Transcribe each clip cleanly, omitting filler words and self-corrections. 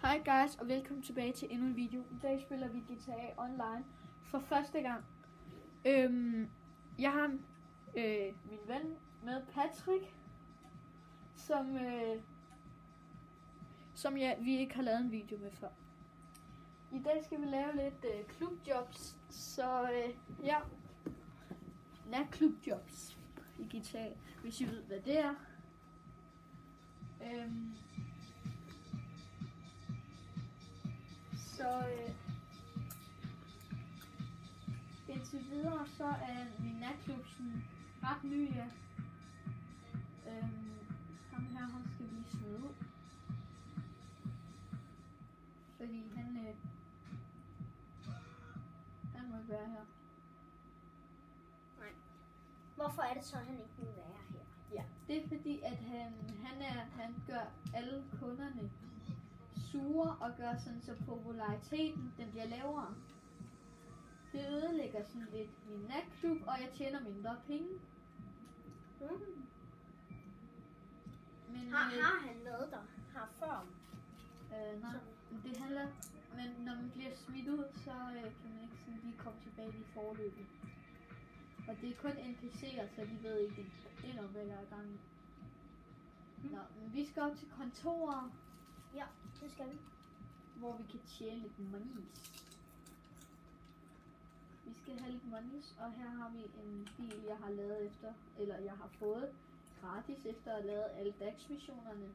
Hej guys, og velkommen tilbage til endnu en video. I dag spiller vi GTA Online for første gang. Jeg har min ven med, Patrick, som vi ikke har lavet en video med før. I dag skal vi lave lidt klubjobs, så ja, natklubjobs i GTA, hvis I ved hvad det er. Så indtil videre så er min natklub sådan ret ny, ja. Ham her skal vi smide ud, fordi han må ikke være her. Nej. Hvorfor er det så, at han ikke vil være her? Ja, det er fordi at han gør alle kunderne sure og gør sådan, så populariteten den bliver lavere. Det ødelægger sådan lidt min natklub, og jeg tjener mindre penge. Men har han været der her før? Nej, det handler, men når man bliver smidt ud, så kan man ikke sådan lige komme tilbage i forløbet. Og det er kun NPC'er, så de ved ikke endnu, hvad jeg er i gang i. Nå, men vi skal op til kontoret. Ja, det skal vi. Hvor vi kan tjene lidt monies. Vi skal have lidt monies, og her har vi en bil, jeg har lavet efter, eller jeg har fået gratis efter at have lavet alle dagsmissionerne.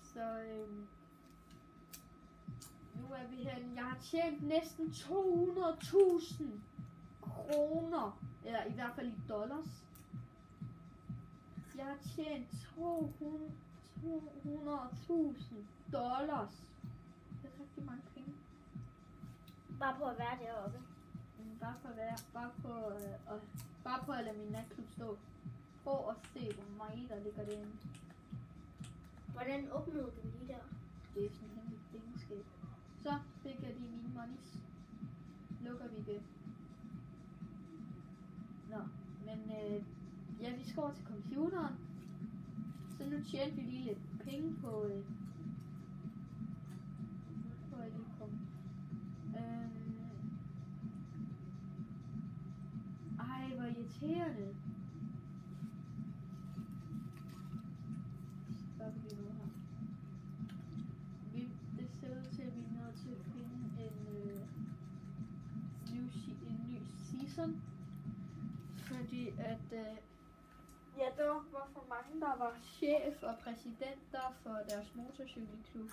Så nu er vi her. Jeg har tjent næsten 200.000 kroner, eller i hvert fald i dollars. Jeg har tjent 200.000 dollars. Det er rigtig mange penge. Bare på at være deroppe. Bare på at lade min natklub stå. Prøv at se, hvor meget der ligger derinde. Hvordan opnåede du lige der? Det er sådan en hemmelig pengeskab. Så fik jeg de mine monies. Lukker vi det. Nå, men ja, vi skal over til computeren. Så nu tjener vi lige lidt penge på at lige komme. Ej, hvor irriterende. Så gør vi nu her. Det ser ud til, at vi er nødt til at finde en ny season. Fordi at ja, der var for mange, der var chef og præsidenter for deres motorcykelklub.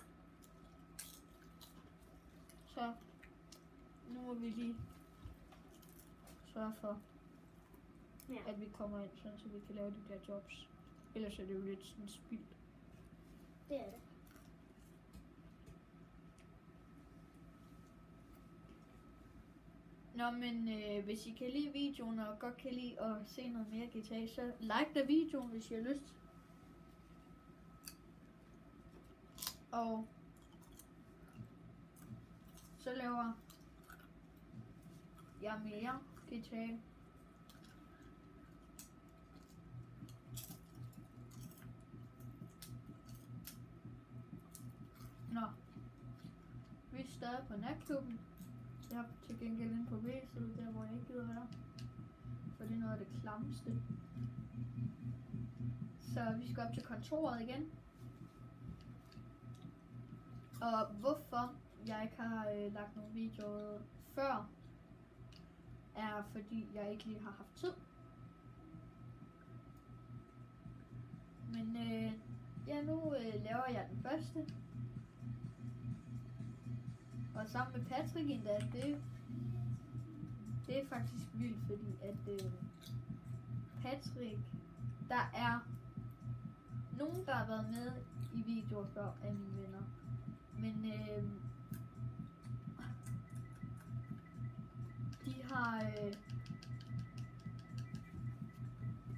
Så nu må vi lige sørge for, at vi kommer ind, sådan, så vi kan lave de der jobs. Ellers er det jo lidt sådan spildt. Det er det. Nå, men hvis I kan lide videoen og godt kan lide at se noget mere GTA, så like da videoen, hvis I har lyst. Og så laver jeg mere GTA. Nå, vi er stadig på natklubben. Jeg er til gengæld inde på væsenet, der hvor jeg ikke gider være. For det er noget af det klammeste. Så vi skal op til kontoret igen. Og hvorfor jeg ikke har lagt nogle videoer før, er fordi jeg ikke lige har haft tid. Men ja, nu laver jeg den første. Og sammen med Patrick endda, det er faktisk vildt, fordi at Patrick, der er nogen, der har været med i videoer før af mine venner. Men de har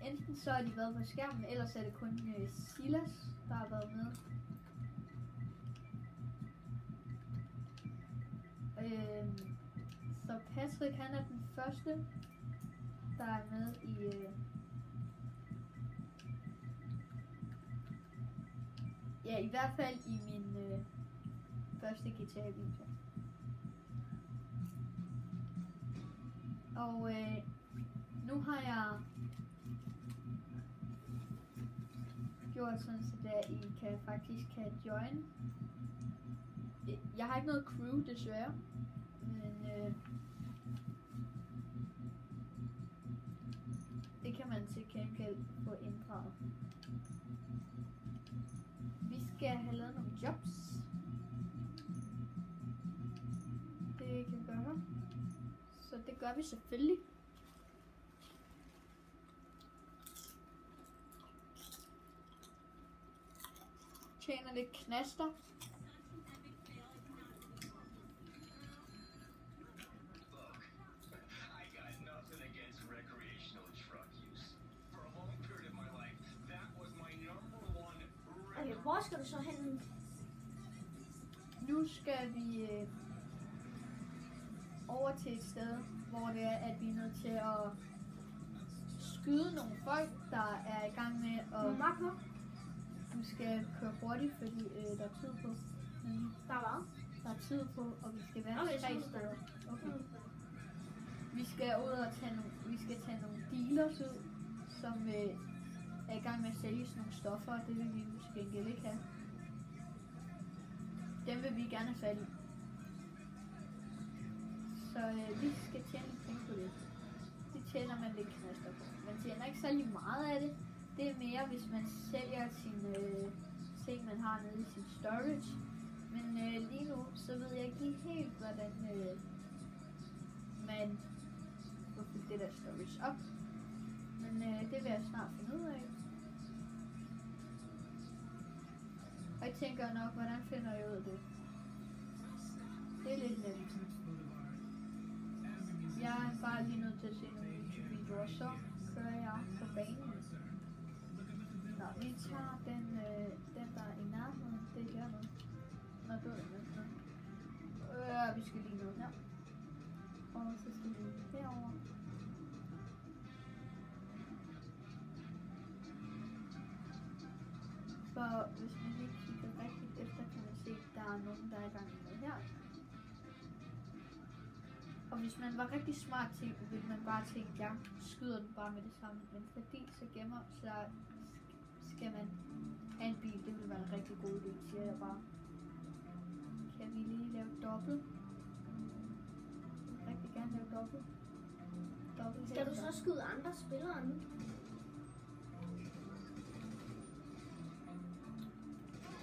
enten så har de været på skærmen, ellers er det kun Silas, der har været med. Så Patrick, han er den første, der er med i Ja, i hvert fald i min første GTA-video. Og nu har jeg gjort sådan, så der I kan join. Jeg har ikke noget crew desværre, men det kan man til gengæld få inddraget. Vi skal have lavet nogle jobs. Det kan vi gøre. Så det gør vi selvfølgelig. Tjener lidt knaster. Okay, hvor skal du så hen? Nu skal vi over til et sted, hvor det er, at vi er nødt til at skyde nogle folk, der er i gang med at... Du skal køre hurtigt, fordi der er tid på. Der var. Der er tid på, og vi skal være Okay, 3 steder. Okay. Vi skal ud og tage nogle dealers ud, som er i gang med at sælge sådan nogle stoffer, og det vil vi måske gengæld ikke have. Dem vil vi gerne have fat i. Så vi skal tjene lidt penge på det. Det tjener man lidt knaster på. Man tjener ikke særlig meget af det. Det er mere, hvis man sælger sine ting, man har nede i sin storage. Men lige nu, så ved jeg ikke lige helt, hvordan man får fyldt det der storage op. Men det vil jeg snart finde ud af. Og jeg tænker nok, hvordan finder jeg ud af det? Det er lidt nemt. Jeg er bare lige nødt til at se nogle YouTube-videoer, så kører jeg på banen. Nå, vi tager den der er i nærheden. Det er hernede. Nå, det er den. Vi skal lige ned her. Og så skal vi herover. For hvis man ikke kigger rigtigt efter, kan man se, at der er nogen, der er i gang med her. Og hvis man var rigtig smart til, ville man bare tænke, at jeg skyder den bare med det samme. Men fordi så skal man have en bil. Det ville være en rigtig god idé, siger jeg bare. Kan vi lige lave dobbelt? Jeg vil rigtig gerne lave dobbelt. Skal du så skyde andre spillere nu?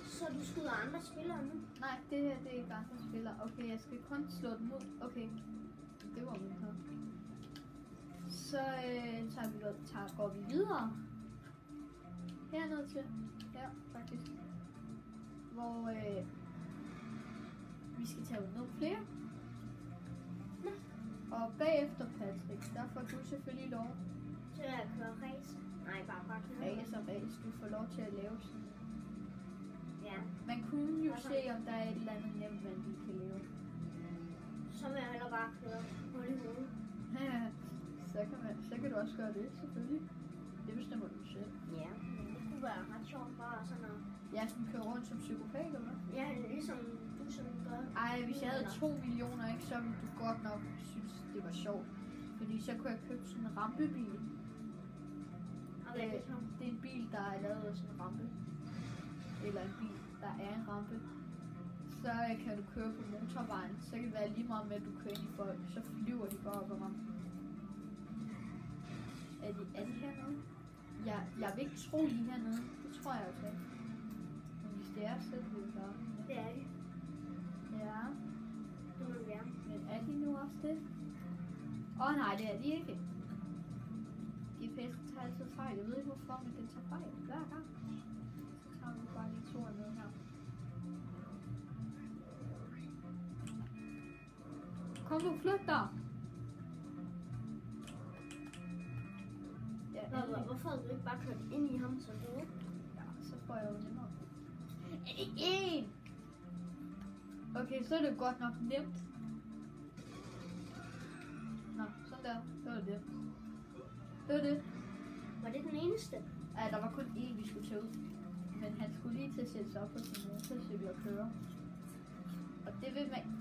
Så du skyder andre spillere nu? Nej, det her det er ikke andre spillere. Okay, jeg skal kun slå dem ud. Okay, det var min her. Så går vi videre. Hernede til. Her, faktisk. Hvor vi skal tage ud nogle flere. Og bagefter, Patrick, der får du selvfølgelig lov til at køre race. Nej, bare køre. Race. Du får lov til at lave sådan. Ja. Man kunne jo se, om der er et eller andet nemt, man lige kan lave. Så vil jeg heller bare køre hul i hovedet. så kan du også gøre det, selvfølgelig. Det bestemmer du selv. Ja, men det kunne være ret sjovt bare sådan at... Ja, sådan køre rundt som psykopat, eller hvad? Ja, ligesom du sådan gør. Ej, hvis jeg havde 2 millioner, ikke, så ville du godt nok synes, det var sjovt. Fordi så kunne jeg købe sådan en rampebil. Okay, det er en bil, der er lavet af sådan en rampe. Eller en bil, der er en rampe. Så kan du køre på motorvejen. Så kan det være lige meget med, at du kører ind i folk. Så flyver de bare op ad rampen. Er de hernede? Jeg vil ikke tro lige hernede. Det tror jeg også ikke. Men hvis det er, så er det jo bare. Det er de. Ja. Det må det være. Men er de nu også det? Nej, det er de ikke. GPS tager altid fejl. Jeg ved ikke hvorfor, men den tager fejl hver gang. Så tager vi bare lige 2 med her. Kom du, flyt dig! Ja, hvorfor havde du ikke bare kørt ind i ham, som du? Ja, så får jeg jo nemmere. Okay, så er det godt nok nemt. Nå, sådan der. Det var det. Det var det. Var det den eneste? Ja, der var kun én, vi skulle tage ud. Men man skulle lige til at sætte sig op på sin motorcykel og køre. Og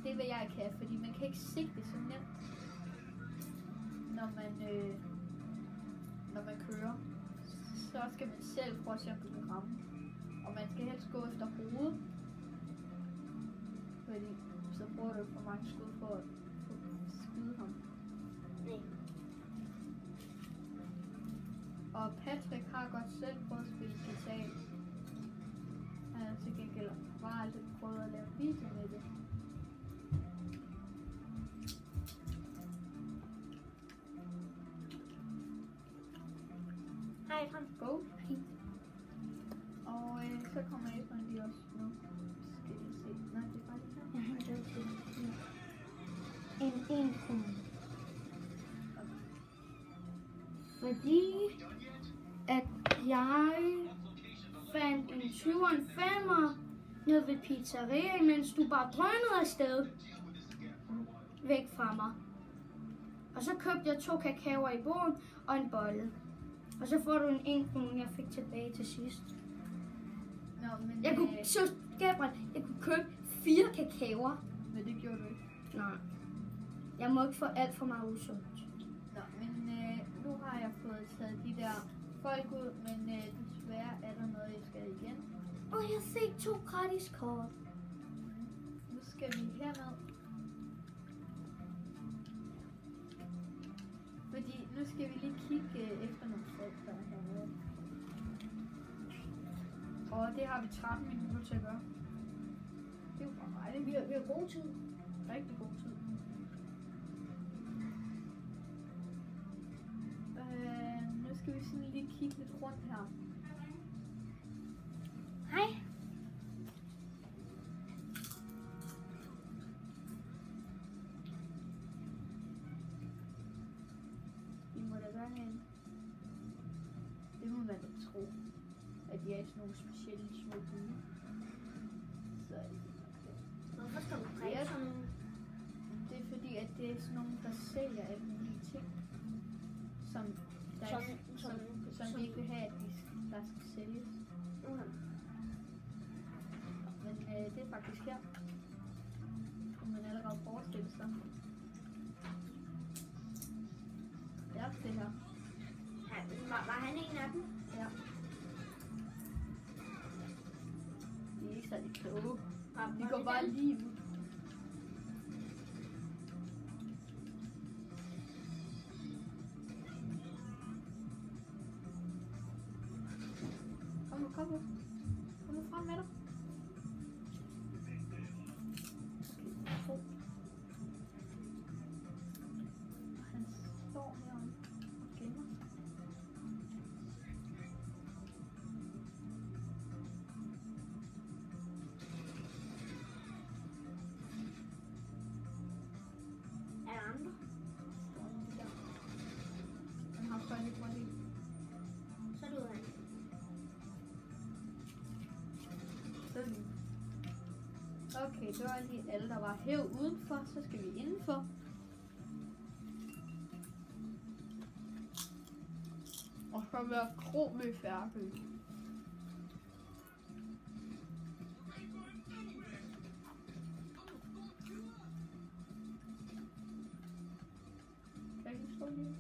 det vil jeg ikke have, fordi man kan ikke se det så nemt, når man kører. Så skal man selv prøve at se, om du kan ramme. Og man skal helst gå efter hovedet, fordi så bruger du for mange skud for at skyde ham. Nej. Og Patrick har godt selv prøvet at spille GTA. Han har til gengæld bare aldrig prøvet at lave video med det. Hej, kom. Go. Og så kommer Efron lige også nu. Skal vi se. Nej, det er bare det her. Ja, han gør det. En krone. Fordi at jeg fandt en 20 og en 5'er nede ved pizzeria, mens du bare drønede afsted væk fra mig. Og så købte jeg 2 kakaoer i bogen og en bolle. Og så får du en 1 krone, jeg fik tilbage til sidst. Nå, men Jeg kunne købe 4 kakaoer. Men det gjorde du ikke. Nej. Jeg må ikke få alt for meget usundt. Nå, men nu har jeg fået taget de der folk ud, men desværre er der noget, jeg skal igen. Og jeg fik 2 gratis kort. Nu skal vi herned. Fordi nu skal vi lige kigge efter nogle folk, der er hernede. Og det har vi 13 minutter til at gøre. Det er jo bare mig. Vi har god tid. Rigtig god tid. Nu skal vi sådan lige kigge lidt rundt her. Hej. Vi må da være herinde. Det må man da tro, at de er i sådan nogle specielle små byer. Så er det Hvorfor skal du drikke sådan nogle? Det er fordi, at det er sådan nogle, der sælger alle mulige ting, som vi ikke vil have, at der skal sælges. Men det er faktisk her. Kunne man allerede forestille sig. Ja, det her. Var han en af dem? Ja. De er ikke særlig kloge. De går bare lige ud. Kom nu. Kom nu frem med dig. Okay. Han står heroppe og gemmer sig. Er der andre? Står han der. Han har fået lidt rundt i. Så er det ud af. Okay, det var lige alle, der var her udenfor. Så skal vi indenfor. Og så være Kromø færdig. Kan jeg ikke stå lige?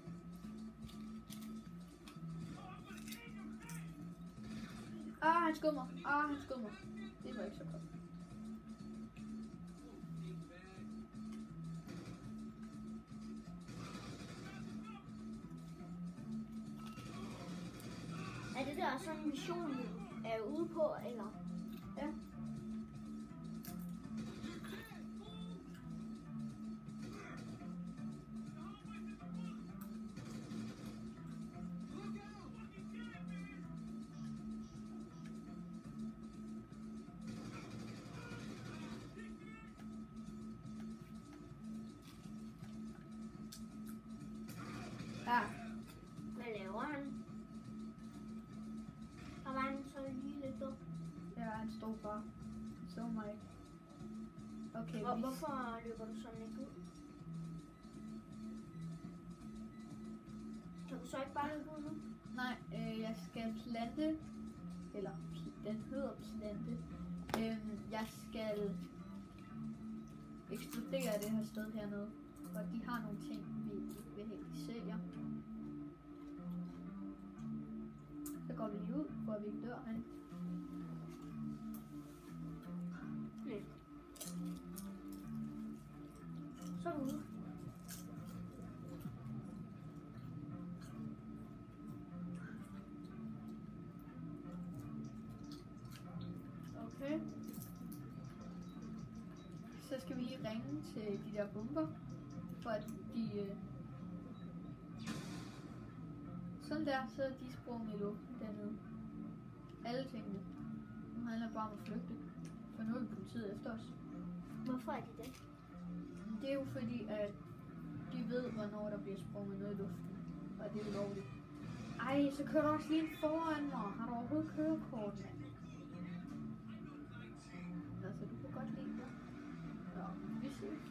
Han skød mig. Han skød mig. Det var ikke så godt. Er det der sådan en mission, er ude på, eller? Ja. Ja. Hvad laver han? Og var han så lige lidt dum? Ja, han stod bare. Så mig. Okay, Hvorfor løber du sådan ikke ud? Kan du så ikke bare løbe ud nu? Nej, jeg skal plante, eller den hedder plante. Jeg skal eksplodere det her sted hernede, og de har nogle ting, vi ikke vil have, de sælger. Så går vi lige ud, hvor vi ikke dør han. Nej. Så er du ude. Okay. Så skal vi lige ringe til de der bomber, for at de... Sådan der, så er de sprunget i luften dernede. Alle tingene. Nu handler det bare om at flygte, for nu er politiet efter os. Hvorfor er de det? Det er jo fordi, at de ved, hvornår der bliver sprunget noget i luften, og det er ulovligt. Ej, så kører du også lige foran mig. Har du overhovedet kørekort, mand? Altså, du kan godt lide det. Nå, vi ses.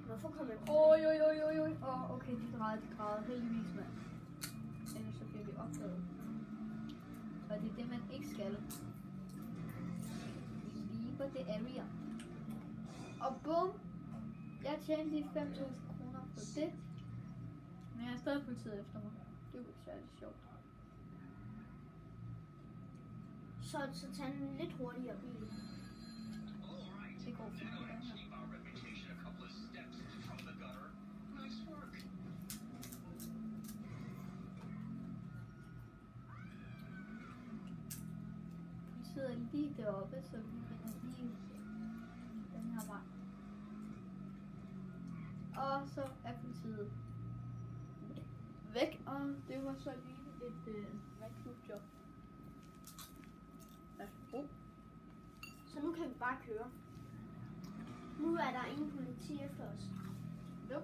Hvorfor kommer jeg på Oj. Okay, de græder. Heldigvis, mand. Ellers så bliver vi opdaget. Og det er det, man ikke skal. Leave the area. Og bum! Jeg tjente lige 5.000 kroner på det. Men jeg er stadig politiet efter mig. Det er jo ikke særlig sjovt. Så tag en lidt hurtigere bil. Det går fint på den her. Vi sidder lige deroppe, så vi kan lige den her vej. Og så er politiet væk, og det var så lige et recruit-job. Værsgo. Så nu kan vi bare køre. Nu er der ingen politi efter os. Jo.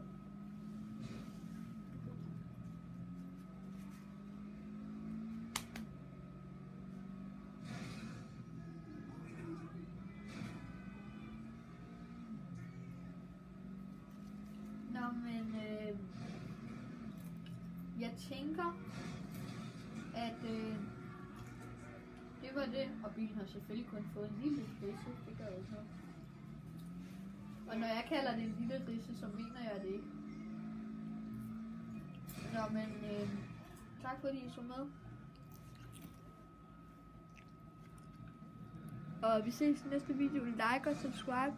Nå, men jeg tænker, at det var det, og bilen har selvfølgelig kun fået en lille ridse, det gør ikke noget. Og når jeg kalder det en lille ridse, så mener jeg det ikke. Nå, men tak fordi I så med. Og vi ses i næste video. Like og subscribe.